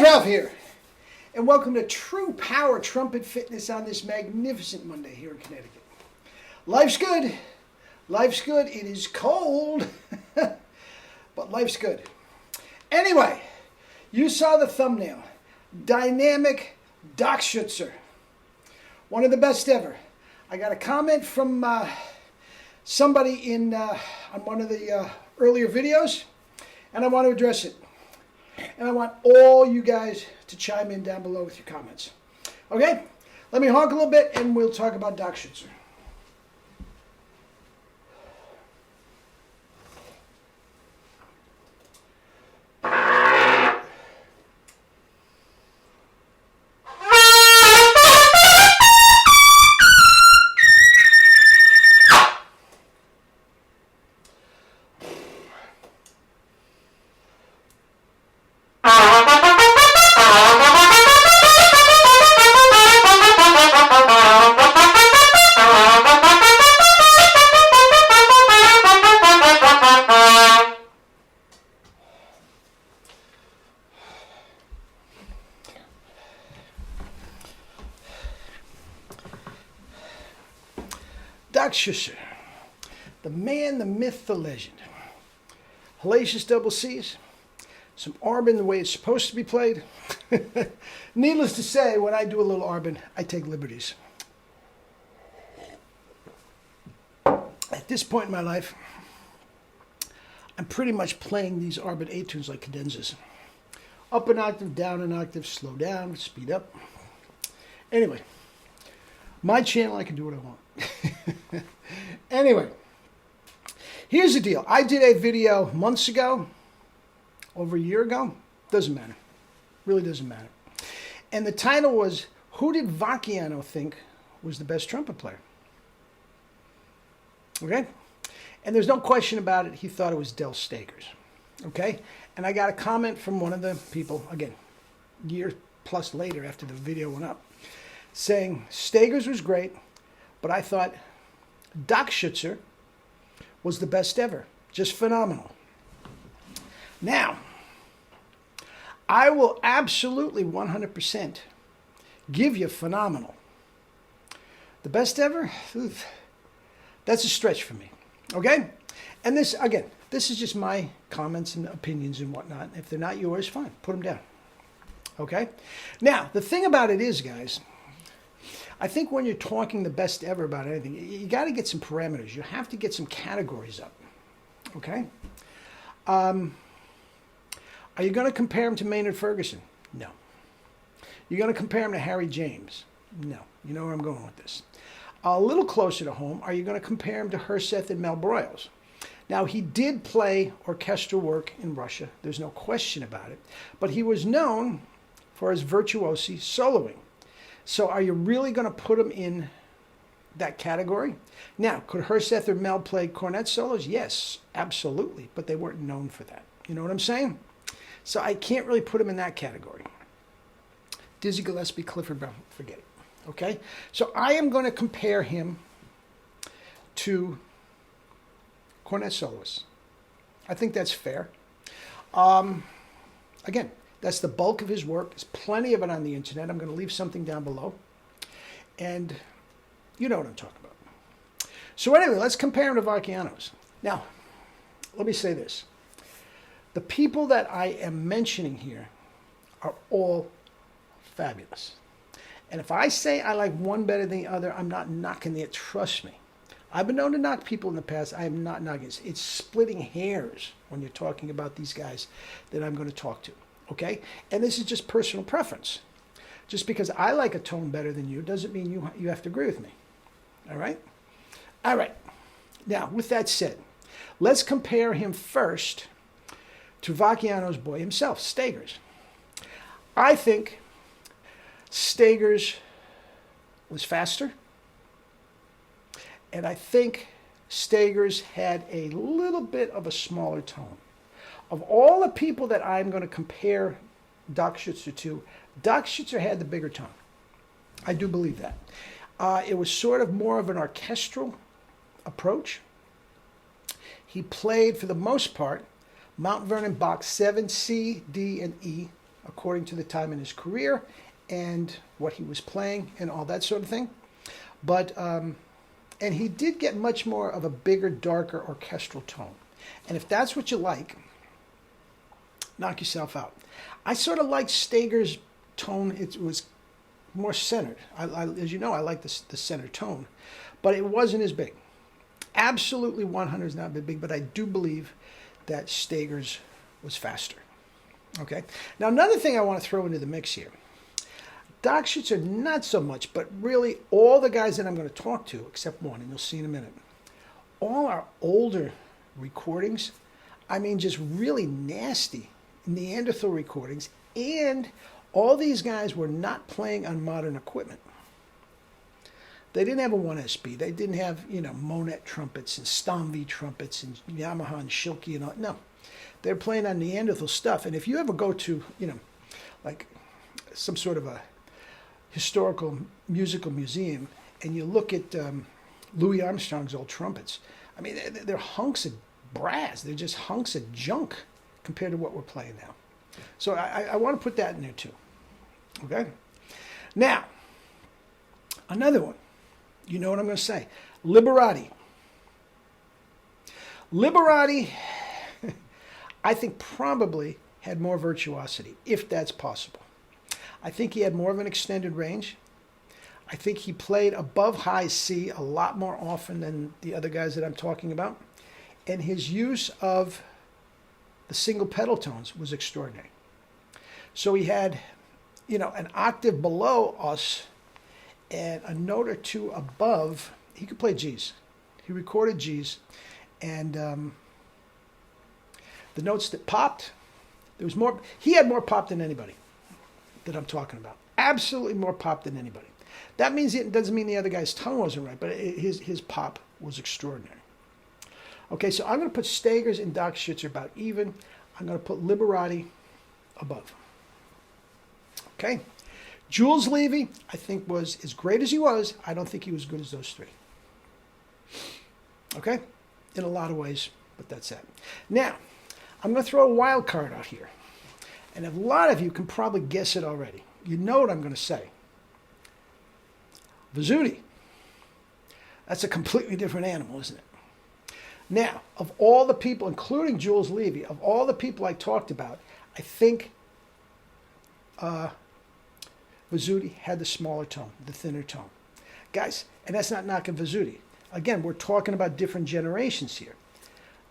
guys, Ralph here, and welcome to True Power Trumpet Fitness on this magnificent Monday here in Connecticut. Life's good. Life's good. It is cold, but life's good. Anyway, you saw the thumbnail. Dynamic Dockschitzer. One of the best ever. I got a comment from somebody on one of the earlier videos, and I want to address it. And I want all you guys to chime in down below with your comments. Okay? Let me honk a little bit and we'll talk about Dockschitzer. Dockschitzer, the man, the myth, the legend. Hellacious double C's, some Arbin the way it's supposed to be played. Needless to say, when I do a little Arbin, I take liberties. At this point in my life, I'm pretty much playing these Arbin A tunes like cadenzas. Up an octave, down an octave, slow down, speed up. Anyway, my channel, I can do what I want. Anyway, here's the deal. I did a video months ago, over a year ago. Doesn't matter. Really doesn't matter. And the title was, who did Vacchiano think was the best trumpet player? Okay? And there's no question about it. He thought it was Del Stegers. Okay? And I got a comment from one of the people, again, year plus later after the video went up, saying Stegers was great, but I thought Dockschitzer was the best ever. Just phenomenal. Now, I will absolutely 100% give you phenomenal. The best ever? Oof, that's a stretch for me. Okay? And this, again, this is just my comments and opinions and whatnot. If they're not yours, fine. Put them down. Okay? Now, the thing about it is, guys, I think when you're talking the best ever about anything, you got to get some parameters. You have to get some categories up. Okay? Are you going to compare him to Maynard Ferguson? No. You're going to compare him to Harry James? No. You know where I'm going with this. A little closer to home, are you going to compare him to Herseth and Mel Broyles? Now, he did play orchestral work in Russia. There's no question about it. But he was known for his virtuosi soloing. So are you really going to put him in that category? Now, could Herseth or Mel play cornet solos? Yes, absolutely. But they weren't known for that. You know what I'm saying? So I can't really put him in that category. Dizzy Gillespie, Clifford Brown, forget it. Okay? So I am going to compare him to cornet soloists. I think that's fair. Again, that's the bulk of his work. There's plenty of it on the internet. I'm going to leave something down below. And you know what I'm talking about. So anyway, let's compare him to Vacchiano's. Now, let me say this. The people that I am mentioning here are all fabulous. And if I say I like one better than the other, I'm not knocking it. Trust me. I've been known to knock people in the past. I am not knocking. It's splitting hairs when you're talking about these guys that I'm going to talk to. Okay? And this is just personal preference. Just because I like a tone better than you doesn't mean you have to agree with me. All right? All right. Now, with that said, let's compare him first to Vacchiano's boy himself, Stegers. I think Stegers was faster. And I think Stegers had a little bit of a smaller tone. Of all the people that I'm going to compare Dockschitzer to, Dockschitzer had the bigger tone. I do believe that. It was sort of more of an orchestral approach. He played, for the most part, Mount Vernon Bach 7, C, D, and E according to the time in his career and what he was playing and all that sort of thing. But and he did get much more of a bigger, darker orchestral tone. And if that's what you like, knock yourself out. I sort of like Stager's tone. It was more centered. As you know, I like the center tone, but it wasn't as big. Absolutely 100 is not big, but I do believe that Stager's was faster. Okay. Now, another thing I want to throw into the mix here. Dockschitzer, not so much, but really all the guys that I'm going to talk to, except one, and you'll see in a minute, all are older recordings. I mean, just really nasty Neanderthal recordings. And all these guys were not playing on modern equipment. They didn't have a 1SB. They didn't have, Monet trumpets and Stomvey trumpets and Yamaha and Schilke and all. No. They're playing on Neanderthal stuff. And if you ever go to, like some sort of a historical musical museum and you look at Louis Armstrong's old trumpets, I mean, they're hunks of brass. They're just hunks of junk compared to what we're playing now. So I want to put that in there too. Okay? Now, another one. You know what I'm going to say. Liberati. Liberati, I think probably had more virtuosity, if that's possible. I think he had more of an extended range. I think he played above high C a lot more often than the other guys that I'm talking about. And his use of the single pedal tones was extraordinary. So he had, an octave below us and a note or two above. He could play G's. He recorded G's. And the notes that popped, there was more. He had more pop than anybody that I'm talking about. Absolutely more pop than anybody. That means it doesn't mean the other guy's tone wasn't right, but his pop was extraordinary. Okay, so I'm going to put Stager's and Dockschitzer about even. I'm going to put Liberati above. Okay. Jules Levy, I think, was as great as he was. I don't think he was as good as those three. Okay? In a lot of ways, but that's it. Now, I'm going to throw a wild card out here. And a lot of you can probably guess it already. You know what I'm going to say. Vizzuti. That's a completely different animal, isn't it? Now, of all the people, including Jules Levy, of all the people I talked about, I think Vizzuti had the smaller tone, the thinner tone. Guys, and that's not knocking Vizzuti. Again, we're talking about different generations here.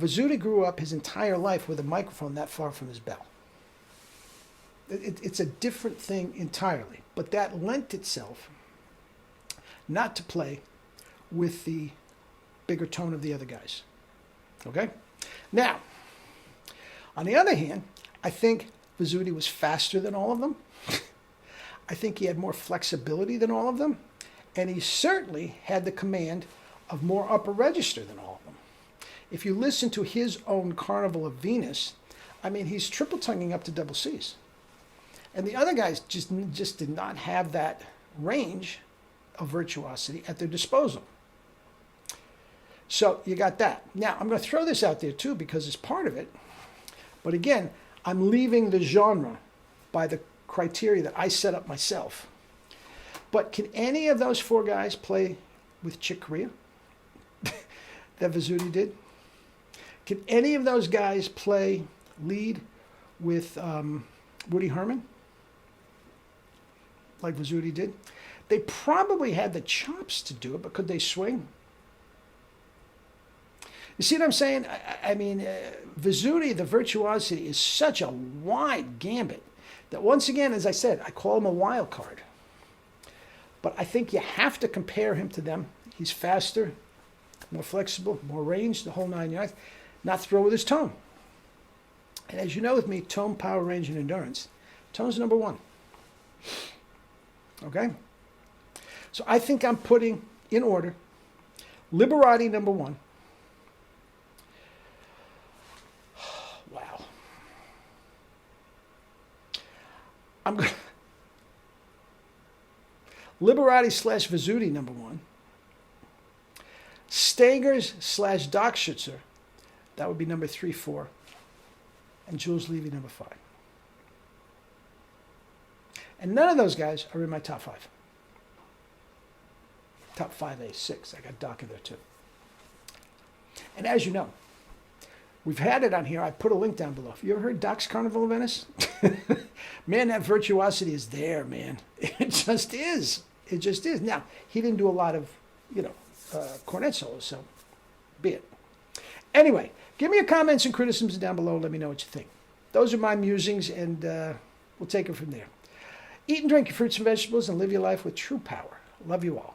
Vizzuti grew up his entire life with a microphone that far from his bell. It's a different thing entirely, but that lent itself not to play with the bigger tone of the other guys. Okay? Now, on the other hand, I think Vizzuti was faster than all of them. I think he had more flexibility than all of them. And he certainly had the command of more upper register than all of them. If you listen to his own Carnival of Venus, I mean, he's triple tonguing up to double C's. And the other guys just did not have that range of virtuosity at their disposal. So you got that. Now, I'm going to throw this out there too because it's part of it. But again, I'm leaving the genre by the criteria that I set up myself. But can any of those four guys play with Chick Corea that Vizzuti did? Can any of those guys play lead with Woody Herman like Vizzuti did? They probably had the chops to do it, but could they swing? You see what I'm saying? I mean, Vizzuti, the virtuosity is such a wide gambit that once again, as I said, I call him a wild card. But I think you have to compare him to them. He's faster, more flexible, more range, the whole 9 yards. Not throw with his tone. And as you know with me, tone, power, range, and endurance. Tone's number one. Okay? So I think I'm putting in order Liberati number one. Wow. I'm going Liberati / Vizzuti number one. Stager's / Dockschitzer, that would be number 3, 4. And Jules Levy number 5. And none of those guys are in my top 5. Top 5A, 6. I got Doc in there too. And as you know, we've had it on here. I put a link down below. Have you ever heard Doc's Carnival of Venice? Man, that virtuosity is there, man. It just is. It just is. Now, he didn't do a lot of, cornet solos, so be it. Anyway, give me your comments and criticisms down below. Let me know what you think. Those are my musings, and we'll take it from there. Eat and drink your fruits and vegetables and live your life with true power. Love you all.